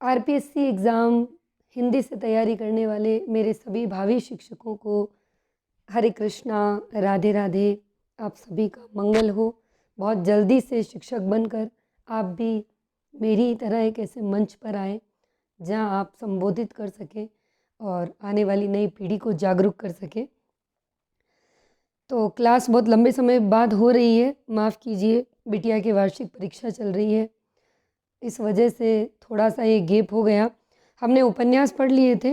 RPSC exam Hindi से तैयारी करने वाले मेरे सभी भावी शिक्षकों को हरे कृष्णा, राधे राधे। आप सभी का मंगल हो। बहुत जल्दी से शिक्षक बनकर आप भी मेरी ही तरह एक ऐसे मंच पर आए जहां आप संबोधित कर सकें और आने वाली नई पीढ़ी को जागरूक कर सकें। तो क्लास बहुत लंबे समय बाद हो रही है, माफ़ कीजिए, बिटिया की वार्षिक परीक्षा चल रही है, इस वजह से थोड़ा सा ये गैप हो गया। हमने उपन्यास पढ़ लिए थे।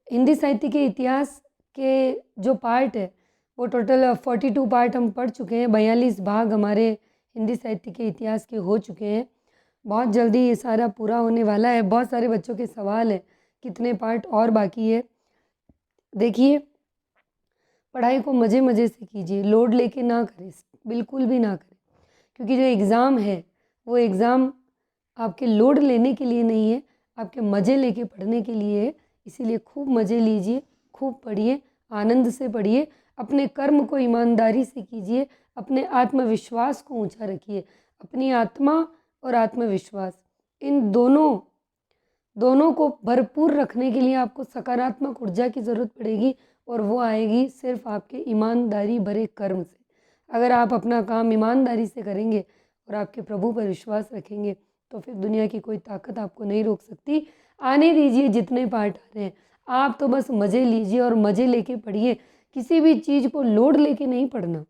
हिंदी साहित्य के इतिहास के जो पार्ट है वो टोटल 42 पार्ट हम पढ़ चुके हैं। 42 भाग हमारे हिंदी साहित्य के इतिहास के हो चुके हैं। बहुत जल्दी ये सारा पूरा होने वाला है। बहुत सारे बच्चों के सवाल है कितने पार्ट और बाकी है। देखिए, पढ़ाई को मज़े मज़े से कीजिए, लोड लेके ना करें, बिल्कुल भी ना करें, क्योंकि जो एग्ज़ाम है वो एग्ज़ाम आपके लोड लेने के लिए नहीं है, आपके मज़े लेके पढ़ने के लिए है। इसीलिए खूब मज़े लीजिए, खूब पढ़िए, आनंद से पढ़िए, अपने कर्म को ईमानदारी से कीजिए, अपने आत्मविश्वास को ऊंचा रखिए। अपनी आत्मा और आत्मविश्वास, इन दोनों को भरपूर रखने के लिए आपको सकारात्मक ऊर्जा की ज़रूरत पड़ेगी और वो आएगी सिर्फ आपके ईमानदारी भरे कर्म से। अगर आप अपना काम ईमानदारी से करेंगे और आपके प्रभु पर विश्वास रखेंगे तो फिर दुनिया की कोई ताकत आपको नहीं रोक सकती। आने दीजिए जितने पार्ट आ रहे हैं, आप तो बस मज़े लीजिए और मज़े लेके पढ़िए। किसी भी चीज़ को लोड लेके नहीं पढ़ना।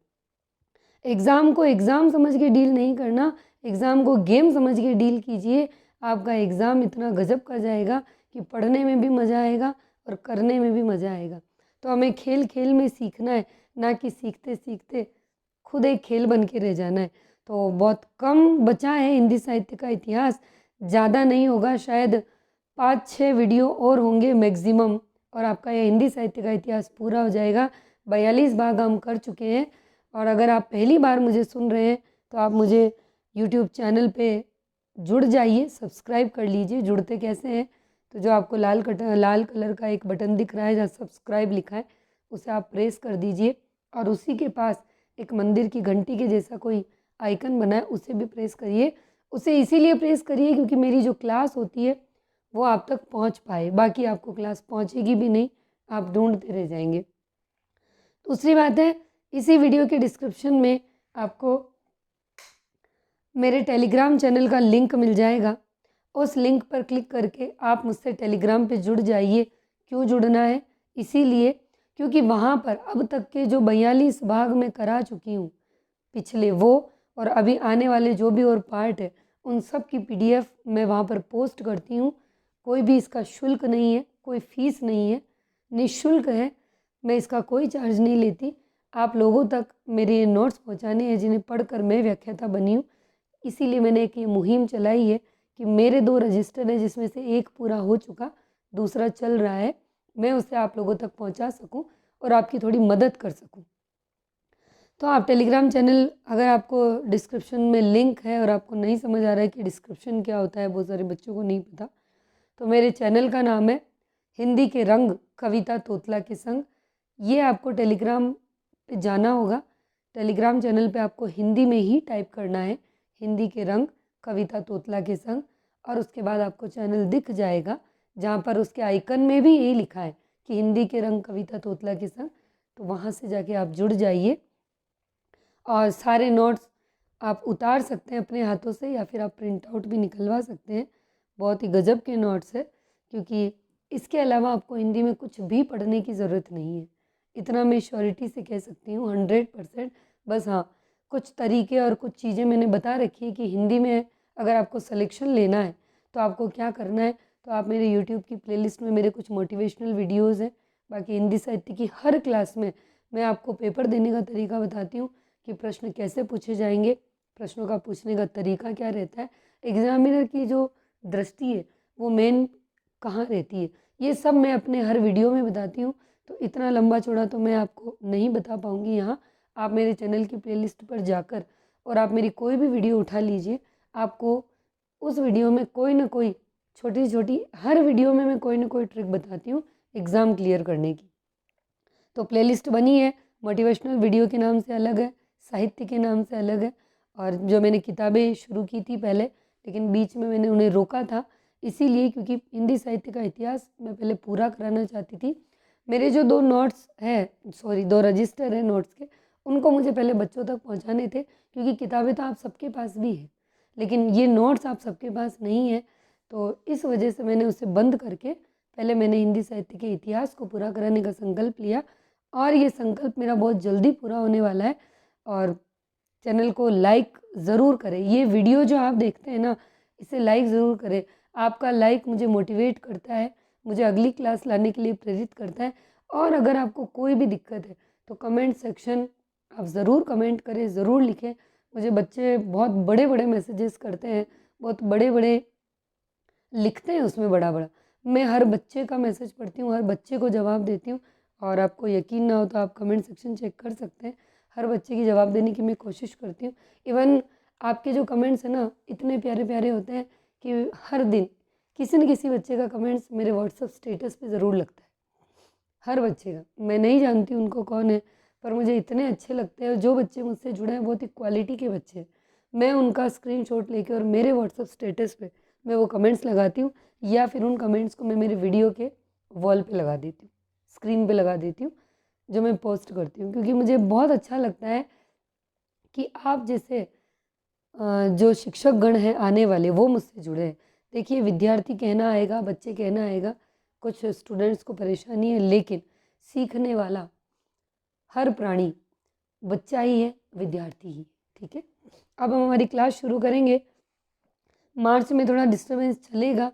एग्ज़ाम को एग्ज़ाम समझ के डील नहीं करना, एग्ज़ाम को गेम समझ के डील कीजिए। आपका एग्ज़ाम इतना गजब का जाएगा कि पढ़ने में भी मज़ा आएगा और करने में भी मज़ा आएगा। तो हमें खेल खेल में सीखना है, ना कि सीखते सीखते खुद एक खेल बन के रह जाना है। तो बहुत कम बचा है हिंदी साहित्य का इतिहास, ज़्यादा नहीं होगा, शायद 5-6 वीडियो और होंगे मैक्सिमम और आपका यह हिंदी साहित्य का इतिहास पूरा हो जाएगा। 42 भाग हम कर चुके हैं। और अगर आप पहली बार मुझे सुन रहे हैं तो आप मुझे यूट्यूब चैनल पे जुड़ जाइए, सब्सक्राइब कर लीजिए। जुड़ते कैसे हैं? तो जो आपको लाल कलर का एक बटन दिख रहा है जहाँ सब्सक्राइब लिखा है, उसे आप प्रेस कर दीजिए और उसी के पास एक मंदिर की घंटी के जैसा कोई आइकन बना है, उसे भी प्रेस करिए। उसे इसीलिए प्रेस करिए क्योंकि मेरी जो क्लास होती है वो आप तक पहुंच पाए, बाकी आपको क्लास पहुंचेगी भी नहीं, आप ढूंढते रह जाएंगे। दूसरी बात है, इसी वीडियो के डिस्क्रिप्शन में आपको मेरे टेलीग्राम चैनल का लिंक मिल जाएगा। उस लिंक पर क्लिक करके आप मुझसे टेलीग्राम पे जुड़ जाइए। क्यों जुड़ना है? इसीलिए क्योंकि वहाँ पर अब तक के जो 42 भाग मैं करा चुकी हूँ, पिछले वो और अभी आने वाले जो भी और पार्ट है, उन सब की पीडीएफ मैं वहाँ पर पोस्ट करती हूँ। कोई भी इसका शुल्क नहीं है, कोई फीस नहीं है, निःशुल्क है। मैं इसका कोई चार्ज नहीं लेती। आप लोगों तक मेरे ये नोट्स पहुँचाने हैं जिन्हें पढ़कर मैं व्याख्याता बनी हूँ। इसीलिए मैंने एक ये मुहिम चलाई है कि मेरे 2 रजिस्टर हैं जिसमें से एक पूरा हो चुका, दूसरा चल रहा है, मैं उसे आप लोगों तक पहुँचा सकूँ और आपकी थोड़ी मदद कर सकूँ। तो आप टेलीग्राम चैनल, अगर आपको डिस्क्रिप्शन में लिंक है और आपको नहीं समझ आ रहा है कि डिस्क्रिप्शन क्या होता है, बहुत सारे बच्चों को नहीं पता, तो मेरे चैनल का नाम है हिंदी के रंग कविता तोतला के संग। ये आपको टेलीग्राम पे जाना होगा। टेलीग्राम चैनल पे आपको हिंदी में ही टाइप करना है, हिंदी के रंग कविता तोतला के संग, और उसके बाद आपको चैनल दिख जाएगा जहाँ पर उसके आइकन में भी यही लिखा है कि हिंदी के रंग कविता तोतला के संग। तो वहाँ से जाके आप जुड़ जाइए और सारे नोट्स आप उतार सकते हैं अपने हाथों से या फिर आप प्रिंट आउट भी निकलवा सकते हैं। बहुत ही गजब के नोट्स है, क्योंकि इसके अलावा आपको हिंदी में कुछ भी पढ़ने की ज़रूरत नहीं है। इतना मैं श्योरिटी से कह सकती हूँ, 100%। बस हाँ, कुछ तरीके और कुछ चीज़ें मैंने बता रखी है कि हिंदी में अगर आपको सिलेक्शन लेना है तो आपको क्या करना है। तो आप मेरे यूट्यूब की प्लेलिस्ट में मेरे कुछ मोटिवेशनल वीडियोज़ हैं। बाकी हिंदी साहित्य की हर क्लास में मैं आपको पेपर देने का तरीका बताती हूँ कि प्रश्न कैसे पूछे जाएंगे, प्रश्नों का पूछने का तरीका क्या रहता है, एग्जामिनर की जो दृष्टि है वो मेन कहाँ रहती है, ये सब मैं अपने हर वीडियो में बताती हूँ। तो इतना लंबा चौड़ा तो मैं आपको नहीं बता पाऊँगी यहाँ। आप मेरे चैनल की प्लेलिस्ट पर जाकर और आप मेरी कोई भी वीडियो उठा लीजिए, आपको उस वीडियो में कोई ना कोई छोटी छोटी, हर वीडियो में मैं कोई ना कोई ट्रिक बताती हूँ एग्ज़ाम क्लियर करने की। तो प्लेलिस्ट बनी है, मोटिवेशनल वीडियो के नाम से अलग है, साहित्य के नाम से अलग है, और जो मैंने किताबें शुरू की थी पहले लेकिन बीच में मैंने उन्हें रोका था, इसीलिए क्योंकि हिंदी साहित्य का इतिहास मैं पहले पूरा कराना चाहती थी। मेरे जो 2 नोट्स हैं, सॉरी 2 रजिस्टर हैं नोट्स के, उनको मुझे पहले बच्चों तक पहुँचाने थे, क्योंकि किताबें तो आप सबके पास भी हैं, लेकिन ये नोट्स आप सबके पास नहीं है। तो इस वजह से मैंने उसे बंद करके पहले मैंने हिंदी साहित्य के इतिहास को पूरा कराने का संकल्प लिया, और ये संकल्प मेरा बहुत जल्दी पूरा होने वाला है। और चैनल को लाइक ज़रूर करें। ये वीडियो जो आप देखते हैं ना, इसे लाइक ज़रूर करें। आपका लाइक मुझे मोटिवेट करता है, मुझे अगली क्लास लाने के लिए प्रेरित करता है। और अगर आपको कोई भी दिक्कत है तो कमेंट सेक्शन आप ज़रूर कमेंट करें, ज़रूर लिखें। मुझे बच्चे बहुत बड़े-बड़े मैसेजेस करते हैं, बहुत बड़े-बड़े लिखते हैं उसमें बड़ा-बड़ा। मैं हर बच्चे का मैसेज पढ़ती हूँ, हर बच्चे को जवाब देती हूँ, और आपको यकीन ना हो तो आप कमेंट सेक्शन चेक कर सकते हैं। हर बच्चे की जवाब देने की मैं कोशिश करती हूँ। इवन आपके जो कमेंट्स हैं ना, इतने प्यारे-प्यारे होते हैं कि हर दिन किसी न किसी बच्चे का कमेंट्स मेरे व्हाट्सएप स्टेटस पे ज़रूर लगता है। हर बच्चे का। मैं नहीं जानती उनको कौन है, पर मुझे इतने अच्छे लगते हैं। जो बच्चे मुझसे जुड़े हैं बहुत ही क्वालिटी के बच्चे हैं। मैं उनका स्क्रीनशॉट लेके और मेरे व्हाट्सएप स्टेटस पे मैं वो कमेंट्स लगाती हूँ, या फिर उन कमेंट्स को मैं मेरे वीडियो के वॉल पे लगा देती हूँ, स्क्रीन पे लगा देती हूँ, जो मैं पोस्ट करती हूँ। क्योंकि मुझे बहुत अच्छा लगता है कि आप जैसे जो शिक्षक गण हैं आने वाले, वो मुझसे जुड़े हैं। देखिए, विद्यार्थी कहना आएगा, बच्चे कहना आएगा, कुछ स्टूडेंट्स को परेशानी है, लेकिन सीखने वाला हर प्राणी बच्चा ही है, विद्यार्थी ही। ठीक है, अब हम हमारी क्लास शुरू करेंगे। मार्च में थोड़ा डिस्टर्बेंस चलेगा,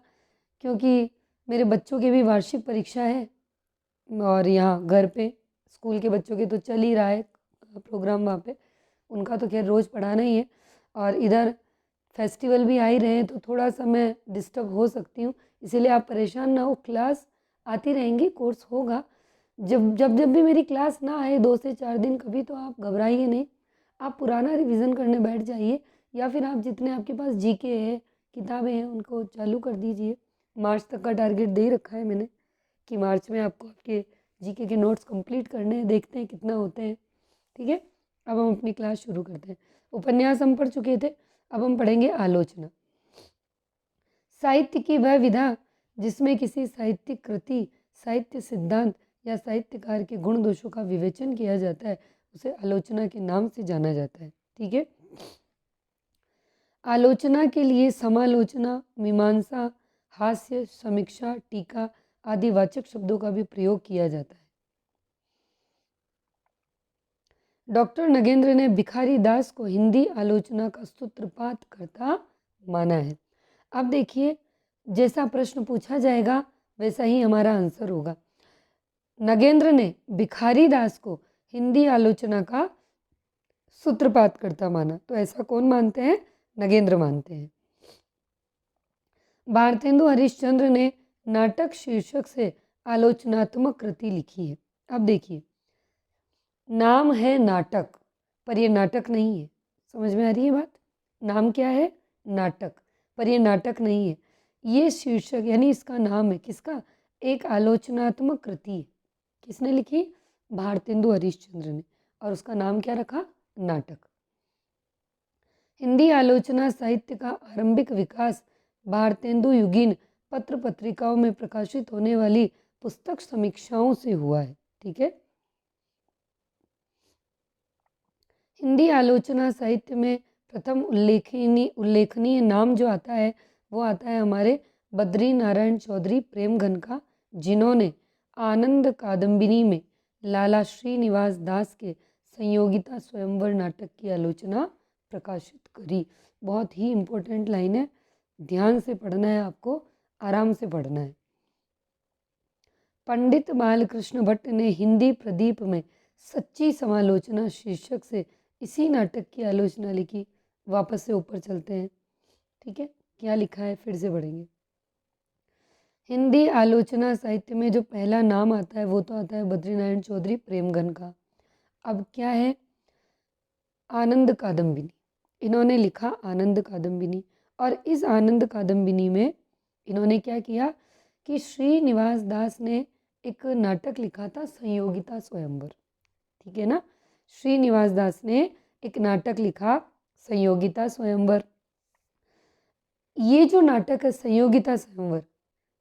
क्योंकि मेरे बच्चों की भी वार्षिक परीक्षा है, और यहाँ घर पे स्कूल के बच्चों के तो चल ही रहा है प्रोग्राम वहाँ पे। उनका तो खैर रोज़ पढ़ाना ही है, और इधर फेस्टिवल भी आ ही रहे हैं, तो थोड़ा-सा मैं डिस्टर्ब हो सकती हूँ। इसीलिए आप परेशान ना हो, क्लास आती रहेंगी, कोर्स होगा। जब भी मेरी क्लास ना आए 2 से 4 दिन कभी, तो आप घबराइए नहीं। आप पुराना रिवीज़न करने बैठ जाइए, या फिर आप जितने आपके पास जीके है, किताबें हैं, उनको चालू कर दीजिए। मार्च तक का टारगेट दे ही रखा है मैंने, कि मार्च में आपको आपके जीके के नोट्स कंप्लीट करने हैं, देखते हैं कितना होते हैं। ठीक है, अब हम अपनी क्लास शुरू करते हैं। उपन्यास हम पढ़ चुके थे, अब हम पढ़ेंगे आलोचना। साहित्य की वह विधा जिसमें किसी साहित्यिक कृति, साहित्य सिद्धांत या साहित्यकार के गुण दोषों का विवेचन किया जाता है, उसे आलोचना के नाम से जाना जाता है। ठीक है, आलोचना के लिए समालोचना, मीमांसा, हास्य, समीक्षा, टीका आदि वाचक शब्दों का भी प्रयोग किया जाता है। डॉक्टर नगेंद्र ने भिखारी दास को हिंदी आलोचना का सूत्रपात करता माना है। अब देखिए, जैसा प्रश्न पूछा जाएगा वैसा ही हमारा आंसर होगा। नगेंद्र ने भिखारी दास को हिंदी आलोचना का सूत्रपात करता माना, तो ऐसा कौन मानते हैं? नगेंद्र मानते हैं। भारतेंदु हरिश्चंद्र ने नाटक शीर्षक से आलोचनात्मक कृति लिखी है। अब देखिए, नाम है नाटक, पर ये नाटक नहीं है। समझ में आ रही है बात? नाम क्या है? नाटक, पर ये नाटक नहीं है। ये शीर्षक यानी इसका नाम है किसका? एक आलोचनात्मक कृति है। किसने लिखी? भारतेंदु हरिश्चंद्र ने, और उसका नाम क्या रखा? नाटक। हिंदी आलोचना साहित्य का आरंभिक विकास भारतेंदु युगीन पत्र पत्रिकाओं में प्रकाशित होने वाली पुस्तक समीक्षाओं से हुआ है। ठीक है, हिंदी आलोचना साहित्य में प्रथम उल्लेखनीय नाम जो आता है, वो आता है हमारे बद्री नारायण चौधरी प्रेमघन का, जिन्होंने आनंद कादम्बिनी में लाला श्रीनिवास दास के संयोगिता स्वयंवर नाटक की आलोचना प्रकाशित करी। बहुत ही इम्पोर्टेंट लाइन है, ध्यान से पढ़ना है आपको, आराम से पढ़ना है। पंडित बालकृष्ण भट्ट ने हिंदी प्रदीप में सच्ची समालोचना शीर्षक से इसी नाटक की आलोचना लिखी। वापस से ऊपर चलते हैं। ठीक है, क्या लिखा है फिर से पढ़ेंगे। हिंदी आलोचना साहित्य में जो पहला नाम आता है वो तो आता है बद्रीनारायण चौधरी प्रेमघन का। अब क्या है? आनंद कादम्बिनी, इन्होंने लिखा आनंद कादम्बिनी, और इस आनंद कादम्बिनी में इन्होंने क्या किया कि श्रीनिवास दास ने एक नाटक लिखा था संयोगिता स्वयंवर। ठीक है ना, श्रीनिवास दास ने एक नाटक लिखा संयोगिता स्वयंवर। ये जो नाटक है संयोगिता स्वयंवर,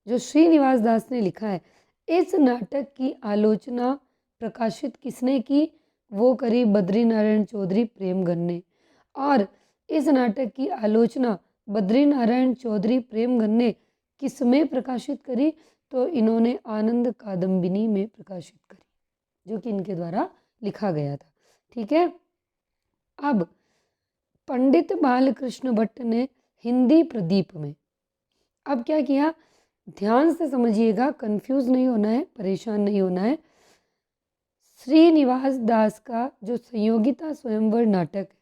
जो श्रीनिवास दास ने लिखा है, इस नाटक की आलोचना प्रकाशित किसने की? वो करी बद्रीनारायण चौधरी प्रेमगन ने। और इस नाटक की आलोचना बद्रीनारायण चौधरी प्रेमगन ने किस में प्रकाशित करी? तो इन्होंने आनंद कादम्बिनी में प्रकाशित करी, जो कि इनके द्वारा लिखा गया था। ठीक है। अब पंडित बालकृष्ण भट्ट ने हिंदी प्रदीप में अब क्या किया, ध्यान से समझिएगा, कंफ्यूज नहीं होना है, परेशान नहीं होना है। श्रीनिवास दास का जो संयोगिता स्वयंवर नाटक है,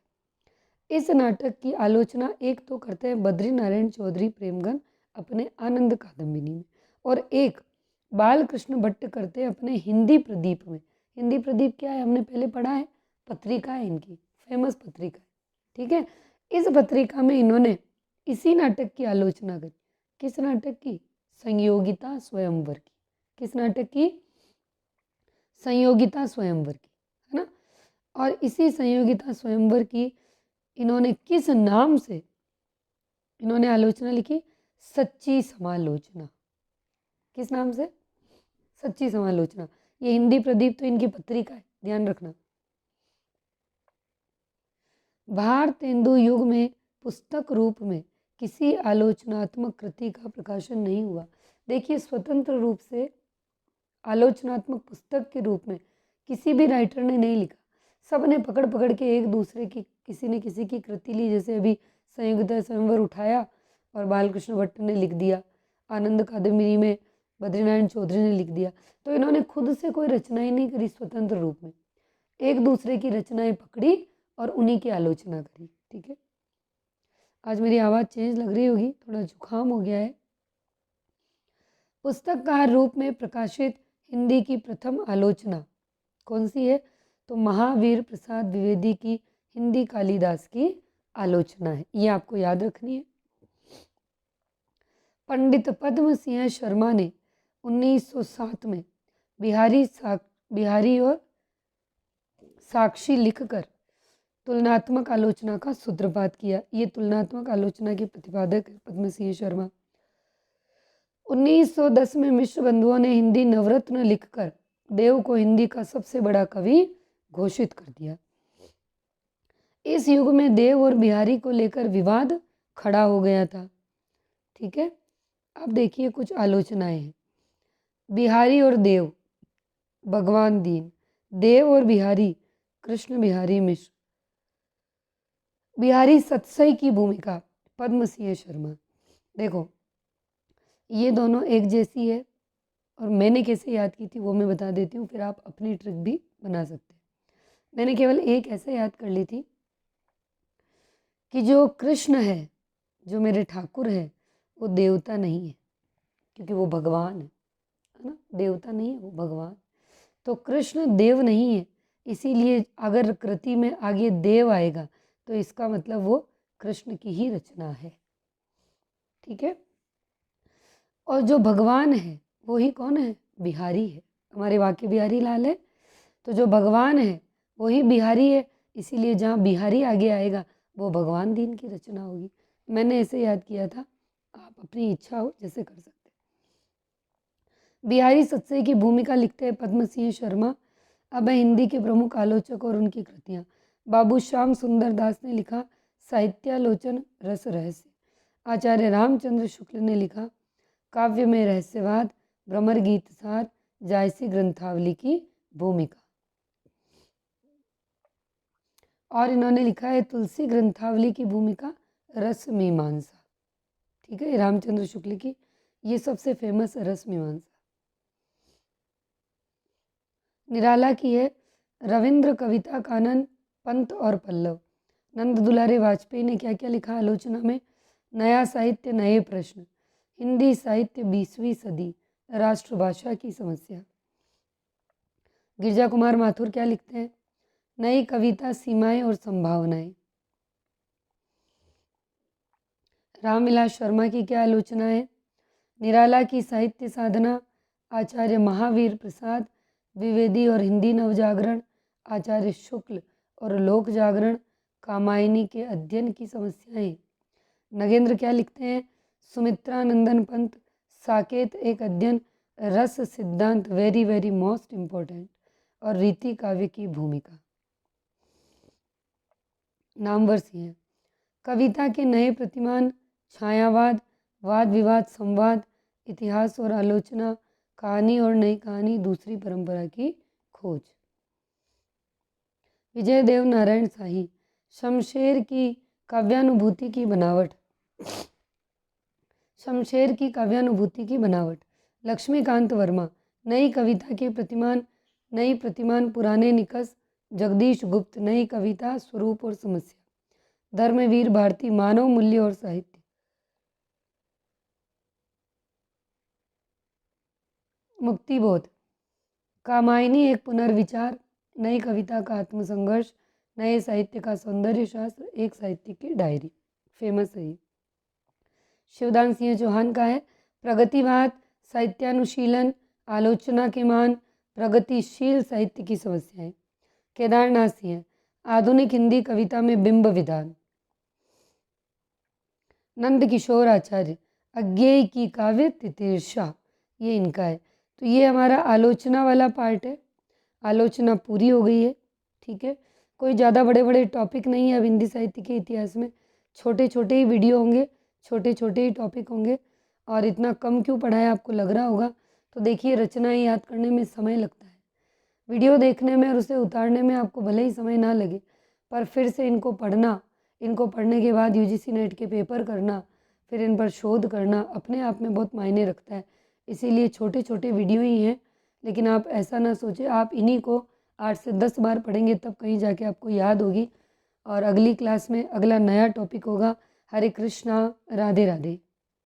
इस नाटक की आलोचना एक तो करते हैं बद्रीनारायण चौधरी प्रेमगन अपने आनंद कादम्बिनी में, और एक बालकृष्ण भट्ट करते हैं अपने हिंदी प्रदीप में। हिंदी प्रदीप क्या है, हमने पहले पढ़ा है, पत्रिका है इनकी, फेमस पत्रिका है। ठीक है। इस पत्रिका में इन्होंने इसी नाटक की आलोचना करी। किस नाटक की? संयोगिता स्वयंवर की। किस नाटक की? संयोगिता स्वयंवर की, है ना। और इसी संयोगिता स्वयंवर की इन्होंने किस नाम से इन्होंने आलोचना लिखी? सच्ची समालोचना। किस नाम से? सच्ची समालोचना। ये हिंदी प्रदीप तो इनकी पत्रिका है, ध्यान रखना। भारतेंदु युग में पुस्तक रूप में किसी आलोचनात्मक कृति का प्रकाशन नहीं हुआ। देखिए, स्वतंत्र रूप से आलोचनात्मक पुस्तक के रूप में किसी भी राइटर ने नहीं लिखा, सब ने पकड़ पकड़ के एक दूसरे की, किसी ने किसी की कृति ली। जैसे अभी संयुक्त स्वयंवर उठाया और बालकृष्ण भट्ट ने लिख दिया, आनंद कादम्बिनी में बद्रीनारायण चौधरी ने लिख दिया। तो इन्होंने खुद से कोई रचनाएं नहीं करी स्वतंत्र रूप में, एक दूसरे की रचनाएं पकड़ी और उन्हीं की आलोचना करी। ठीक है। आज मेरी आवाज़ चेंज लग रही होगी, थोड़ा जुकाम हो गया है। पुस्तककार रूप में प्रकाशित हिंदी की प्रथम आलोचना कौन सी है? तो महावीर प्रसाद द्विवेदी की हिंदी कालिदास की आलोचना है, ये आपको याद रखनी है। पंडित पद्म सिंह शर्मा ने 1907 में बिहारी और साक्षी लिखकर तुलनात्मक आलोचना का सूत्रपात किया। ये तुलनात्मक आलोचना के प्रतिपादक है पद्म सिंह शर्मा। 1910 में मिश्र बंधुओं ने हिंदी नवरत्न लिखकर देव को हिंदी का सबसे बड़ा कवि घोषित कर दिया। इस युग में देव और बिहारी को लेकर विवाद खड़ा हो गया था। ठीक है। अब देखिए कुछ आलोचनाएं हैं। बिहारी और देव, भगवान दीन। देव और बिहारी, कृष्ण बिहारी मिश्र। बिहारी सतसई की भूमिका, पद्म सिंह शर्मा। देखो, ये दोनों एक जैसी है, और मैंने कैसे याद की थी वो मैं बता देती हूँ, फिर आप अपनी ट्रिक भी बना सकते हैं। मैंने केवल एक ऐसे याद कर ली थी कि जो कृष्ण है, जो मेरे ठाकुर है, वो देवता नहीं है, क्योंकि वो भगवान है ना। देवता नहीं है, वो भगवान। तो कृष्ण देव नहीं है, इसीलिए अगर कृति में आगे देव आएगा तो इसका मतलब वो कृष्ण की ही रचना है। ठीक है। और जो भगवान है वो ही कौन है? बिहारी है, हमारे वाक्य बिहारी लाल है। तो जो भगवान है वो ही बिहारी है, इसीलिए जहाँ बिहारी आगे आएगा वो भगवान दीन की रचना होगी। मैंने ऐसे याद किया था, आप अपनी इच्छा हो जैसे कर सकते हैं। बिहारी सतसई की भूमिका लिखते हैं पद्म सिंह शर्मा। अब है हिंदी के प्रमुख आलोचक और उनकी कृतियाँ। बाबू श्याम सुंदर दास ने लिखा साहित्यालोचन रस रहस्य। आचार्य रामचंद्र शुक्ल ने लिखा काव्य में रहस्यवाद, भ्रमर गीत सार, जायसी ग्रंथावली की भूमिका। और इन्होंने लिखा है तुलसी ग्रंथावली की भूमिका, रस मीमांसा। ठीक है, रामचंद्र शुक्ल की ये सबसे फेमस रस मीमांसा। निराला की है रविंद्र कविता कानन, पंत और पल्लव। नंद दुलारे वाजपेयी ने क्या क्या लिखा आलोचना में? नया साहित्य, नए प्रश्न, हिंदी साहित्य 20वीं सदी, राष्ट्रभाषा की समस्या। गिरजा कुमार माथुर क्या लिखते हैं? नई कविता, सीमाएं और संभावनाएं। रामविलास शर्मा की क्या आलोचना है? निराला की साहित्य साधना, आचार्य महावीर प्रसाद द्विवेदी और हिंदी नवजागरण, आचार्य शुक्ल और लोक जागरण, कामायनी के अध्ययन की समस्याएं। नगेंद्र क्या लिखते हैं, सुमित्रानंदन पंत, साकेत एक अध्ययन, रस सिद्धांत वेरी वेरी मोस्ट इम्पोर्टेंट, और रीति काव्य की भूमिका। नामवर सी हैं। कविता के नए प्रतिमान, छायावाद, वाद विवाद संवाद, इतिहास और आलोचना, कहानी और नई कहानी, दूसरी परंपरा की खोज। विजय देव नारायण शाही, शमशेर की काव्यानुभूति की बनावट, शमशेर की काव्यानुभूति की बनावट। लक्ष्मीकांत वर्मा, नई कविता के प्रतिमान, नई प्रतिमान पुराने निकष, जगदीश गुप्त, नई कविता स्वरूप और समस्या। धर्मवीर भारती, मानव मूल्य और साहित्य। मुक्तिबोध, कामायनी एक पुनर्विचार, नई कविता का आत्मसंघर्ष, नए साहित्य का सौंदर्य शास्त्र, एक साहित्यिक की डायरी। फेमस है ये। शिवदान सिंह चौहान का है, प्रगतिवाद, साहित्यानुशीलन, आलोचना के मान, प्रगतिशील साहित्य की समस्याएं। केदारनाथ सिंह, आधुनिक हिंदी कविता में बिंब विधान। नंद किशोर आचार्य, अज्ञेय की काव्य तितिर्षा, ये इनका है। तो ये हमारा आलोचना वाला पार्ट है, आलोचना पूरी हो गई है। ठीक है, कोई ज़्यादा बड़े बड़े टॉपिक नहीं है अब हिंदी साहित्य के इतिहास में, छोटे छोटे ही वीडियो होंगे, छोटे छोटे ही टॉपिक होंगे। और इतना कम क्यों पढ़ाया आपको लग रहा होगा, तो देखिए रचनाएं याद करने में समय लगता है, वीडियो देखने में और उसे उतारने में आपको भले ही समय ना लगे, पर फिर से इनको पढ़ना, इनको पढ़ने के बाद यूजीसी नेट के पेपर करना, फिर इन पर शोध करना अपने आप में बहुत मायने रखता है। इसीलिए छोटे छोटे वीडियो ही हैं, लेकिन आप ऐसा ना सोचें आप इन्हीं को 8 से 10 बार पढ़ेंगे तब कहीं जाके आपको याद होगी। और अगली क्लास में अगला नया टॉपिक होगा। हरे कृष्णा, राधे राधे।